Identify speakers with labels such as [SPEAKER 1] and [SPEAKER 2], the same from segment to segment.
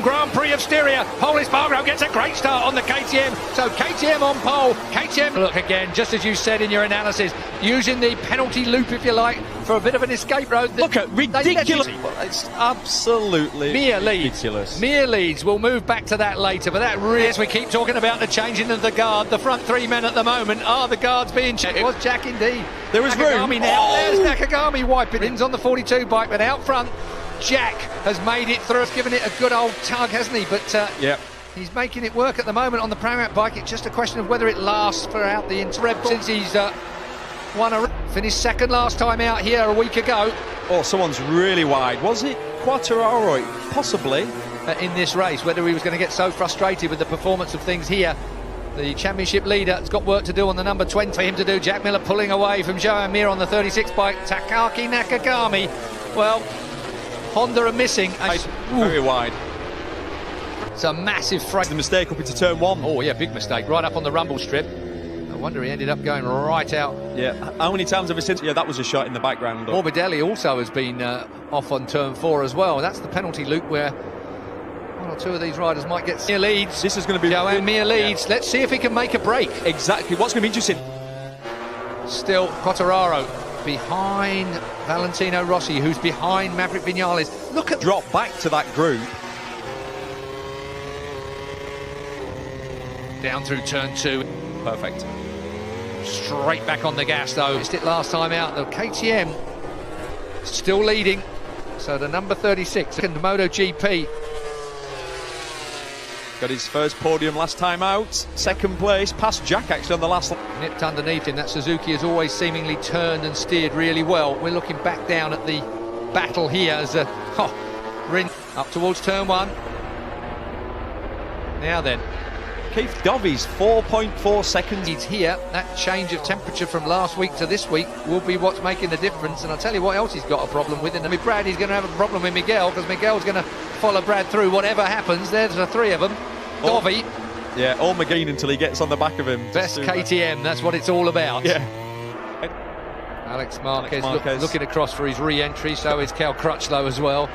[SPEAKER 1] Grand Prix of Styria. Pole Espargaro gets a great start on the KTM. So KTM on pole. KTM, look again, just as you said in your analysis, using the penalty loop, if you like, for a bit of an escape road.
[SPEAKER 2] Look at ridiculous. It's absolutely ridiculous.
[SPEAKER 1] Mir leads. We'll move back to that later, but that really, as we keep talking about the changing of the guard, the front three men at the moment are the guards being checked. It was Jack indeed.
[SPEAKER 2] There was
[SPEAKER 1] Nakagami
[SPEAKER 2] room.
[SPEAKER 1] Now. There's Nakagami wiping. Ins on the 42 bike, but out front, Jack has made it through. He's given it a good old tug, hasn't he? But
[SPEAKER 2] yeah,
[SPEAKER 1] he's making it work at the moment on the Pramac bike. It's just a question of whether it lasts throughout the interreb since he's won a finished second last time out here a week ago.
[SPEAKER 2] Oh, someone's really wide. Was it Quartararo? Possibly.
[SPEAKER 1] In this race, whether he was going to get so frustrated with the performance of things here. The championship leader has got work to do on the number 20 for him to do. Jack Miller pulling away from Joan Mir on the 36 bike. Takaki Nakagami. Well, Honda are missing.
[SPEAKER 2] Very wide.
[SPEAKER 1] It's a massive frame.
[SPEAKER 2] The mistake up into turn one.
[SPEAKER 1] Oh yeah, big mistake. Right up on the rumble strip. No wonder he ended up going right out.
[SPEAKER 2] Yeah. How many times have we seen? Yeah, that was a shot in the background.
[SPEAKER 1] Morbidelli also has been off on turn 4 as well. That's the penalty loop where one or two of these riders might get Mir leads.
[SPEAKER 2] This is going to be
[SPEAKER 1] Joan Mir leads.
[SPEAKER 2] Yeah.
[SPEAKER 1] Let's see if he can make a break.
[SPEAKER 2] Exactly. What's going to be interesting?
[SPEAKER 1] Still Quartararo behind Valentino Rossi, who's behind Maverick Vinales. Look at
[SPEAKER 2] drop back to that group.
[SPEAKER 1] Down through turn 2.
[SPEAKER 2] Perfect.
[SPEAKER 1] Straight back on the gas though. Missed it last time out. The KTM still leading. So the number 36, second Motogp.
[SPEAKER 2] Got his first podium last time out. Second place, past Jack actually on the last.
[SPEAKER 1] Nipped underneath him. That Suzuki has always seemingly turned and steered really well. We're looking back down at the battle here as Rin up towards turn 1. Now then,
[SPEAKER 2] Keith Dovy's 4.4 seconds.
[SPEAKER 1] He's here. That change of temperature from last week to this week will be what's making the difference. And I'll tell you what else he's got a problem with. And with Brad, he's going to have a problem with Miguel, because Miguel's going to follow Brad through whatever happens. There's the three of them. Dovey.
[SPEAKER 2] Yeah, all McGinn until he gets on the back of him.
[SPEAKER 1] Best KTM, that's what it's all about.
[SPEAKER 2] Yeah.
[SPEAKER 1] Alex Marquez. Looking across for his re-entry, so is Cal Crutchlow as well.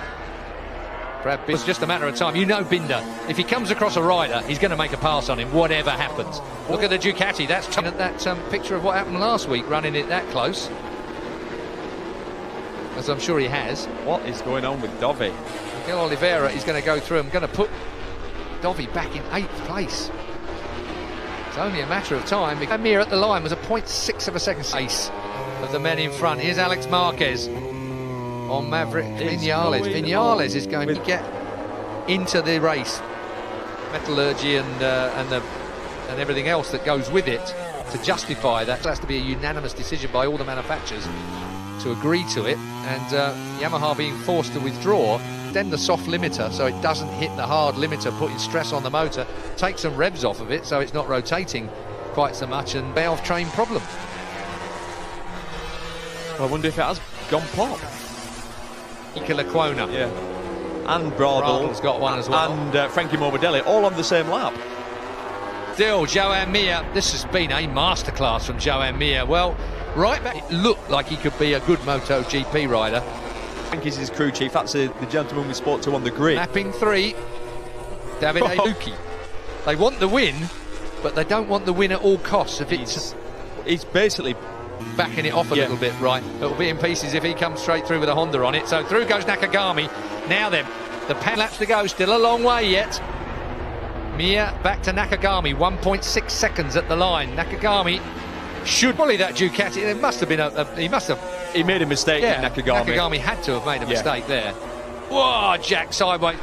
[SPEAKER 1] Brad, it's just a matter of time. You know Binder, if he comes across a rider, he's going to make a pass on him, whatever happens. Look at the Ducati. That's that picture of what happened last week, running it that close. As I'm sure he has.
[SPEAKER 2] What is going on with Dovey?
[SPEAKER 1] Miguel Oliveira is going to go through. I'm going to put Dovey back in 8th place. It's only a matter of time. Mir at the line was a 0.6 of a second pace of the men in front. Here's Alex Marquez on Maverick Vinales. Vinales is going to get into the race. Metallurgy and everything else that goes with it to justify that. It has to be a unanimous decision by all the manufacturers to agree to it, and Yamaha being forced to withdraw, then the soft limiter so it doesn't hit the hard limiter, putting stress on the motor, take some revs off of it so it's not rotating quite so much, and valve train problem.
[SPEAKER 2] Well, I wonder if it has gone pop.
[SPEAKER 1] Ika Lecuona.
[SPEAKER 2] Yeah. And Bradl's
[SPEAKER 1] got one as well.
[SPEAKER 2] And Frankie Morbidelli, all on the same lap.
[SPEAKER 1] Still, Joan Mir. This has been a masterclass from Joan Mir. Well, right back, it looked like he could be a good MotoGP rider.
[SPEAKER 2] Frankie's his crew chief. That's the gentleman we spoke to on the grid.
[SPEAKER 1] Mapping 3, David Ayuki. They want the win, but they don't want the win at all costs. If
[SPEAKER 2] he's basically
[SPEAKER 1] backing it off a little bit, right? It'll be in pieces if he comes straight through with a Honda on it. So through goes Nakagami. Now then, the 10 laps to go, still a long way yet. Mir back to Nakagami, 1.6 seconds at the line. Nakagami should bully that Ducati. It must have been
[SPEAKER 2] he made a mistake.
[SPEAKER 1] Yeah,
[SPEAKER 2] Nakagami.
[SPEAKER 1] Nakagami had to have made a mistake there. Whoa, Jack sideways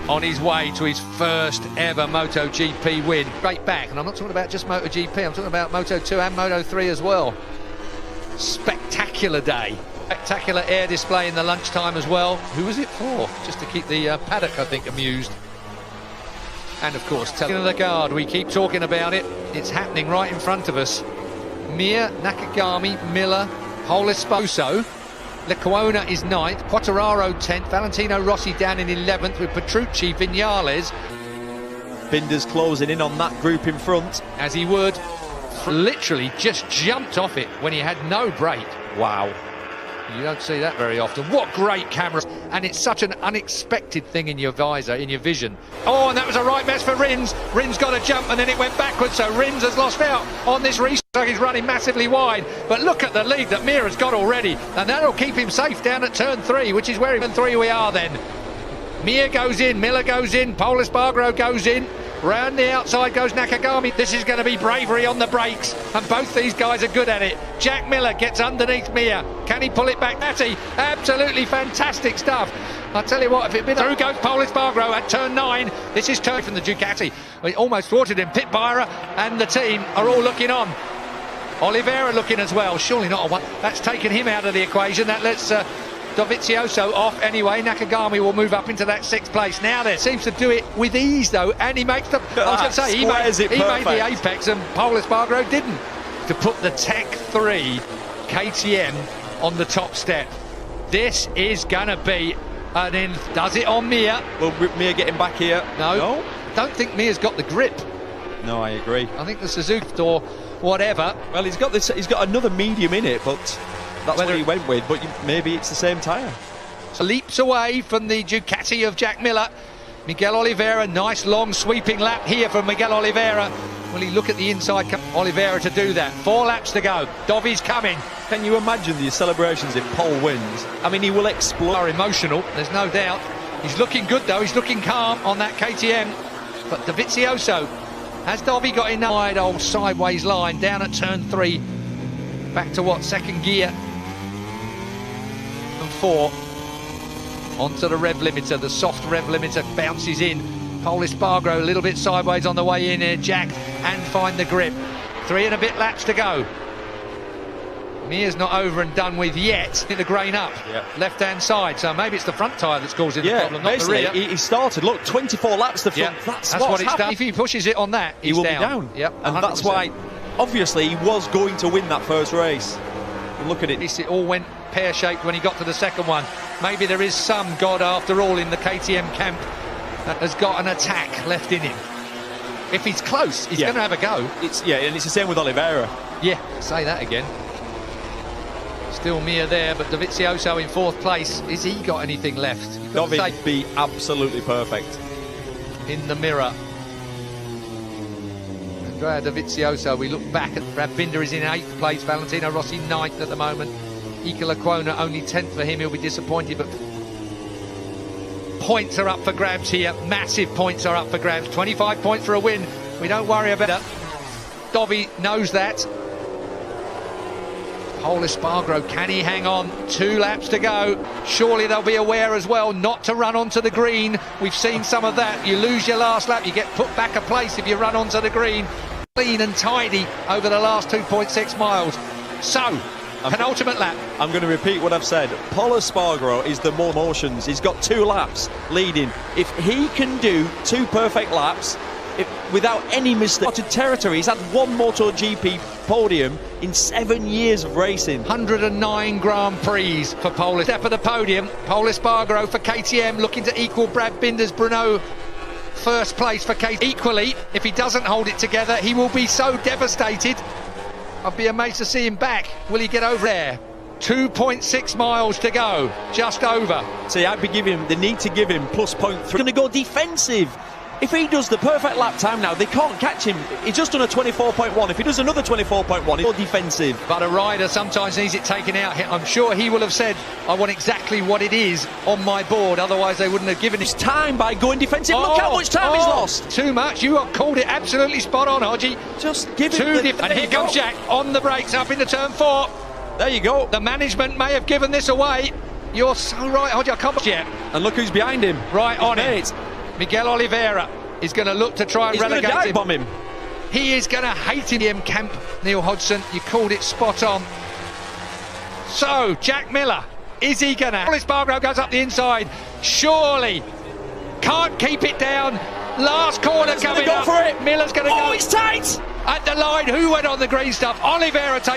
[SPEAKER 1] on his way to his first ever MotoGP win. Straight back, and I'm not talking about just MotoGP, I'm talking about Moto2 and Moto3 as well. Spectacular day. Spectacular air display in the lunchtime as well. Who was it for? Just to keep the paddock, I think, amused. And of course, telling the guard, we keep talking about it. It's happening right in front of us. Mir, Nakagami, Miller, Pole Espargaro. Lecuona is 9th, Quartararo 10th, Valentino Rossi down in 11th with Petrucci, Vinales.
[SPEAKER 2] Binder's closing in on that group in front.
[SPEAKER 1] As he would. Literally just jumped off it when he had no brake.
[SPEAKER 2] Wow.
[SPEAKER 1] You don't see that very often. What great cameras. And it's such an unexpected thing in your visor, in your vision. Oh, and that was a right mess for Rins. Rins got a jump and then it went backwards, so Rins has lost out on this restart. He's running massively wide. But look at the lead that Mir has got already. And that'll keep him safe down at turn 3, which is where in 3 we are then. Mir goes in, Miller goes in, Pol Espargaro goes in. Round the outside goes Nakagami. This is going to be bravery on the brakes, and both these guys are good at it. Jack Miller gets underneath Mir. Can he pull it back? Natty, absolutely fantastic stuff. I tell you what, if it'd been through goes Pol Espargaro at turn 9. This is turn from the Ducati. We almost thwarted him. Pit Byra and the team are all looking on. Oliveira looking as well. Surely not a one. That's taken him out of the equation. That lets Dovizioso off anyway. Nakagami will move up into that 6th place. Now there seems to do it with ease though, and he makes the. I was going to say he made the apex, and Pol Espargaro didn't. To put the Tech 3 KTM on the top step. This is going to be an in. Does it on Mir?
[SPEAKER 2] Will Mir getting back here?
[SPEAKER 1] No. Don't think Mir's got the grip.
[SPEAKER 2] No, I agree.
[SPEAKER 1] I think the Suzuki or whatever.
[SPEAKER 2] Well, he's got this. He's got another medium in it, but that's what he went with. But maybe it's the same tyre.
[SPEAKER 1] So leaps away from the Ducati of Jack Miller. Miguel Oliveira, nice long sweeping lap here from Miguel Oliveira. Will he look at the inside? Oliveira to do that. 4 laps to go. Dovi's coming.
[SPEAKER 2] Can you imagine the celebrations if Pol wins? I mean, he will explode.
[SPEAKER 1] Are emotional, there's no doubt. He's looking good though. He's looking calm on that KTM. But Dovizioso, has Dovi got in that wide old sideways line down at turn 3? Back to what, 2nd gear? And 4. Onto the rev limiter, the soft rev limiter bounces in. Pol Espargaro a little bit sideways on the way in here. Jack and find the grip. 3 and a bit laps to go. Mir's not over and done with yet. In the grain up, left hand side. So maybe it's the front tyre that's causing the problem, not the rear.
[SPEAKER 2] He started. Look, 24 laps the front. That's
[SPEAKER 1] what it's done. If he pushes it on that,
[SPEAKER 2] he will be down.
[SPEAKER 1] Yep,
[SPEAKER 2] and 100%. That's why, obviously, he was going to win that first race. And look at it.
[SPEAKER 1] It all went pear-shaped when he got to the second one. Maybe there is some God after all in the KTM camp that has got an attack left in him. If he's close, he's going to have a go.
[SPEAKER 2] And it's the same with Oliveira.
[SPEAKER 1] Yeah, say that again. Still Mir there, but Dovizioso in 4th place. Has he got anything left?
[SPEAKER 2] Dovi would be absolutely perfect.
[SPEAKER 1] In the mirror. Andrea Dovizioso, we look back at Brad Binder is in 8th place, Valentino Rossi 9th at the moment. Iker Lecuona only 10th for him, he'll be disappointed, but points are up for grabs here. Massive points are up for grabs. 25 points for a win. We don't worry about that. Dovi knows that. Pol Espargaro, can he hang on? 2 laps to go. Surely they'll be aware as well not to run onto the green. We've seen some of that. You lose your last lap, you get put back a place if you run onto the green. Clean and tidy over the last 2.6 miles. So, penultimate lap.
[SPEAKER 2] I'm going to repeat what I've said. Pol Espargaro is the more motions. He's got 2 laps leading. If he can do 2 perfect laps without any mistake, territory. He's had 1 Motogp podium in 7 years of racing.
[SPEAKER 1] 109 Grand Prix for Pol. Step of the podium. Pol Espargaro for KTM looking to equal Brad Binder's Brno. 1st place for KTM. Equally, if he doesn't hold it together, he will be so devastated. I'd be amazed to see him back. Will he get over there? 2.6 miles to go, just over.
[SPEAKER 2] See, I'd be giving the need to give him +0.3. He's going to go defensive. If he does the perfect lap time now, they can't catch him. He's just done a 24.1. If he does another 24.1, he's more defensive.
[SPEAKER 1] But a rider sometimes needs it taken out. I'm sure he will have said, I want exactly what it is on my board, otherwise they wouldn't have given his
[SPEAKER 2] time by going defensive. Look how much time he's lost.
[SPEAKER 1] Too much. You have called it absolutely spot on, Hodgie.
[SPEAKER 2] Just give him
[SPEAKER 1] and here comes Jack on the brakes up into turn 4.
[SPEAKER 2] There you go.
[SPEAKER 1] The management may have given this away. You're so right, Hodgie. I can't yet.
[SPEAKER 2] And look who's behind him.
[SPEAKER 1] Right on it. Miguel Oliveira is going to look to try and relegate him.
[SPEAKER 2] He's going to dive bomb him.
[SPEAKER 1] He is going to hate him, Camp. Neil Hodgson, you called it spot on. So, Jack Miller, is he going to? Pol Espargaro goes up the inside. Surely. Can't keep it down. Last corner coming up.
[SPEAKER 2] For it.
[SPEAKER 1] Miller's going to go.
[SPEAKER 2] Oh, it's tight.
[SPEAKER 1] At the line, who went on the green stuff? Oliveira takes